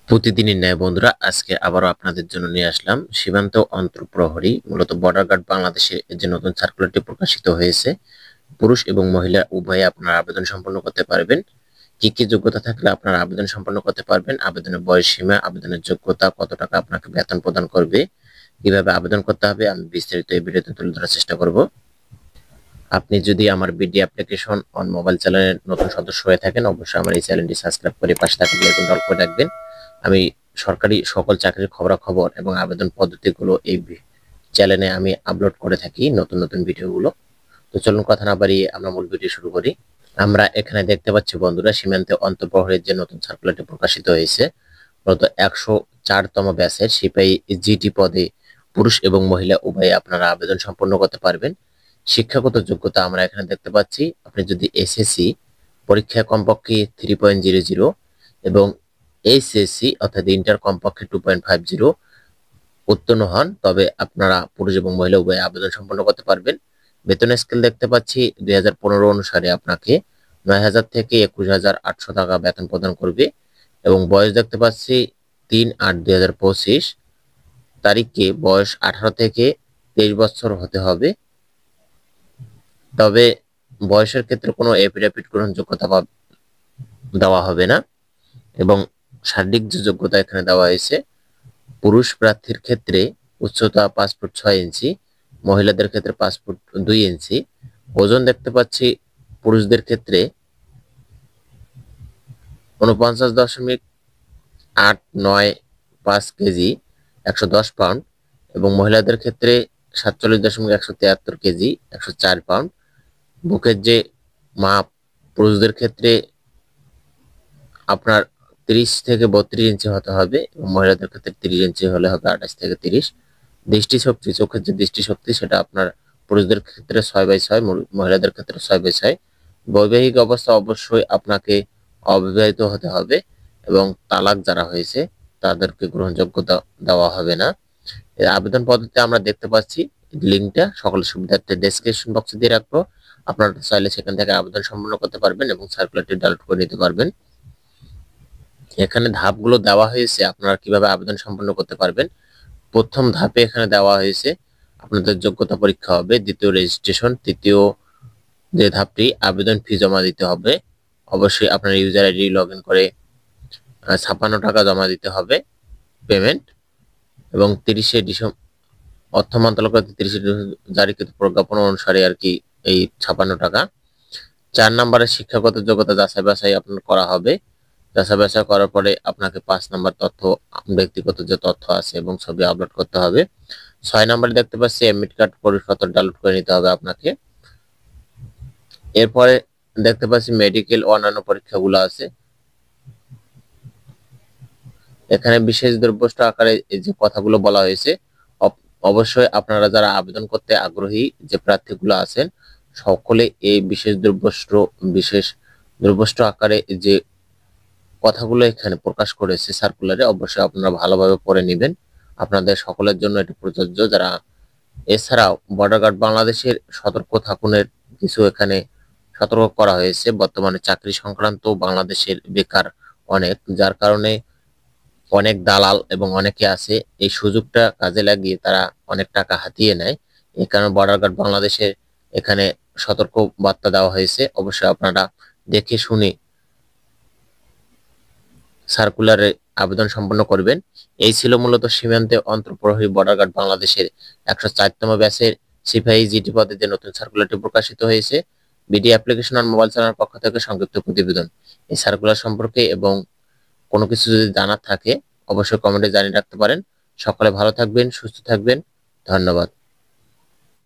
প্রতিদিনের ন্যায় বন্ধুরা আজকে আবারও আপনাদের জন্য নিয়ে আসলাম সীমান্ত অন্তঃপ্রহরী মূলত বর্ডার গার্ড বাংলাদেশে যে নতুন সার্কুলারটি প্রকাশিত হয়েছে। পুরুষ এবং মহিলা উভয়ে আপনারা আবেদন সম্পন্ন করতে পারবেন। কি কি যোগ্যতা থাকলে আপনারা আবেদন সম্পন্ন করতে পারবেন, আবেদনের বয়স সীমা, আবেদনের যোগ্যতা, কত টাকা আপনাকে বেতন প্রদান করবে, কিভাবে আবেদন করতে হবে, আমি বিস্তারিত এই ভিডিওতে তুলে ধরার চেষ্টা করব। আপনি যদি আমার বিডি অ্যাপ্লিকেশন অন মোবাইল চ্যানেলের নতুন সদস্য হয়ে থাকেন, অবশ্যই আমার এই চ্যানেলটি সাবস্ক্রাইব করে পাশে থাকা বেল আইকনটি অল করে রাখবেন। আমি সরকারি সকল চাকরির খবরাখবর এবং আবেদন পদ্ধতিগুলো এই চ্যানেলে আমি আপলোড করে থাকি, নতুন নতুন ভিডিওগুলো। তো চলুন কথা না বাড়িয়ে আমরা মূল ভিডিও শুরু করি। আমরা এখানে দেখতে পাচ্ছি বন্ধুরা, সীমান্তে অন্তঃপ্রহরীর যে নতুন সার্কুলারটি প্রকাশিত হয়েছে, মূলত 104তম ব্যাচের সিপাহী জিটি পদে পুরুষ এবং মহিলা উভয়ে আপনারা আবেদন সম্পন্ন করতে পারবেন। শিক্ষাগত যোগ্যতা আমরা এখানে দেখতে পাচ্ছি, আপনি যদি এসএসসি পরীক্ষায় কমপক্ষে 3.00 এবং এইচএসসি অর্থাৎ ইন্টার কমপক্ষে 2.50 উত্তীর্ণ হন, তবে আপনারা পুরুষ এবং মহিলা উভয়ে আবেদন সম্পন্ন করতে পারবেন। বেতন স্কেল দেখতে পাচ্ছি 2015 অনুসারে আপনাকে 9,000 থেকে 21,800 টাকা বেতন প্রদান করবে এবং বয়স দেখতে পাচ্ছি 3/8/2025 তারিখে বয়স 18 থেকে 23 বছর হতে হবে। তবে বয়সের ক্ষেত্রে কোনো এফিডেভিট গ্রহণযোগ্যতা দেওয়া হবে না এবং শারীরিক যে যোগ্যতা এখানে দেওয়া হয়েছে, পুরুষ প্রার্থীর ক্ষেত্রে উচ্চতা 5 ফুট 6 ইঞ্চি, মহিলাদের ক্ষেত্রে 5 ফুট 2 ইঞ্চি। ওজন দেখতে পাচ্ছি পুরুষদের ক্ষেত্রে 49.895 কেজি 110 পাউন্ড এবং মহিলাদের ক্ষেত্রে 47.173 কেজি 104 পাউন্ড। বুকের যে মাপ পুরুষদের ক্ষেত্রে আপনার 30 থেকে 32 ইঞ্চি হতে হবে এবং মহিলাদের ক্ষেত্রে 30 ইঞ্চি হলে হবে 28 থেকে 30। দৃষ্টিশক্তি, চোখের যে দৃষ্টিশক্তি সেটা আপনার পুরুষদের ক্ষেত্রে 6/6, মহিলাদের ক্ষেত্রে 6/6। বৈবাহিক অবস্থা অবশ্যই আপনাকে অবিবাহিত হতে হবে এবং তালাক যারা হয়েছে তাদেরকে গ্রহণযোগ্যতা দেওয়া হবে না। এর আবেদন পদ্ধতি আমরা দেখতে পাচ্ছি, লিঙ্কটা সকলের সুবিধার্থে ডেসক্রিপশন বক্সে দিয়ে রাখবো, আপনারা চাইলে সেখান থেকে আবেদন সম্পন্ন করতে পারবেন এবং সার্কুলারটি ডাউনলোড করে নিতে পারবেন। এখানে ধাপগুলো দেওয়া হয়েছে আপনারা কিভাবে আবেদন সম্পন্ন করতে পারবেন। প্রথম ধাপে এখানে দেওয়া হয়েছে আপনাদের যোগ্যতা পরীক্ষা হবে, দ্বিতীয় রেজিস্ট্রেশন, তৃতীয় যে ধাপটি আবেদন ফি জমা দিতে হবে। অবশ্যই আপনার ইউজার আইডি লগ ইন করে 56 টাকা জমা দিতে হবে পেমেন্ট এবং 30শে ডিসেম্বর অর্থ মন্ত্রণালয় 30শে জারিকৃত প্রজ্ঞাপন অনুসারে আর কি এই 56 টাকা। 4 নম্বরে শিক্ষাগত যোগ্যতা যাচাই বাছাই আপনার করা হবে। যাচাই বাছাই করার পরে আপনাকে 5 নম্বর তথ্য, ব্যক্তিগত যে তথ্য আছে এবং ছবি আপলোড করতে হবে। 6 নম্বরে দেখতে পাচ্ছি এডমিট কার্ড পরিপত্র ডাউনলোড করে নিতে হবে আপনাকে। এরপরে দেখতে পাচ্ছি মেডিকেল ও অন্যান্য পরীক্ষাগুলো আছে। এখানে বিশেষ দ্রব্যষ্ট আকারে এই যে কথাগুলো বলা হয়েছে, অবশ্যই আপনারা যারা আবেদন করতে আগ্রহী যে প্রার্থীগুলো আছেন সকলে এই বিশেষ দ্রব্যষ্ট আকারে যে কথাগুলো এখানে প্রকাশ করেছে সার্কুলারে, অবশ্যই আপনারা ভালোভাবে পড়ে নেবেন, আপনাদের সকলের জন্য এটি প্রযোজ্য। যারা এছাড়াও বর্ডার গার্ড বাংলাদেশের সতর্ক থাকুনের কিছু এখানে সতর্ক করা হয়েছে। বর্তমানে চাকরি সংক্রান্ত বাংলাদেশের বেকার অনেক, যার কারণে অনেক দালাল এবং অনেকে আছে এই সুযোগটা কাজে লাগিয়ে তারা অনেক টাকা হাতিয়ে নেয়। এই কারণে বর্ডার গার্ড বাংলাদেশের এখানে সতর্ক বার্তা দেওয়া হয়েছে, অবশ্যই আপনারা দেখে শুনে সার্কুলারে আবেদন সম্পন্ন করবেন। এই ছিল মূলত সীমান্তে অন্তঃপ্রহরী বর্ডার গার্ড বাংলাদেশের 104তম ব্যাচের সিপাহী জিটি পদে যে নতুন সার্কুলারটি প্রকাশিত হয়েছে। বিডি অ্যাপ্লিকেশন অন মোবাইল চ্যানেলের পক্ষ থেকে সংক্ষিপ্ত প্রতিবেদন। এই সার্কুলার সম্পর্কে এবং কোনো কিছু যদি জানার থাকে অবশ্যই কমেন্টে জানিয়ে রাখতে পারেন। সকলে ভালো থাকবেন, সুস্থ থাকবেন, ধন্যবাদ।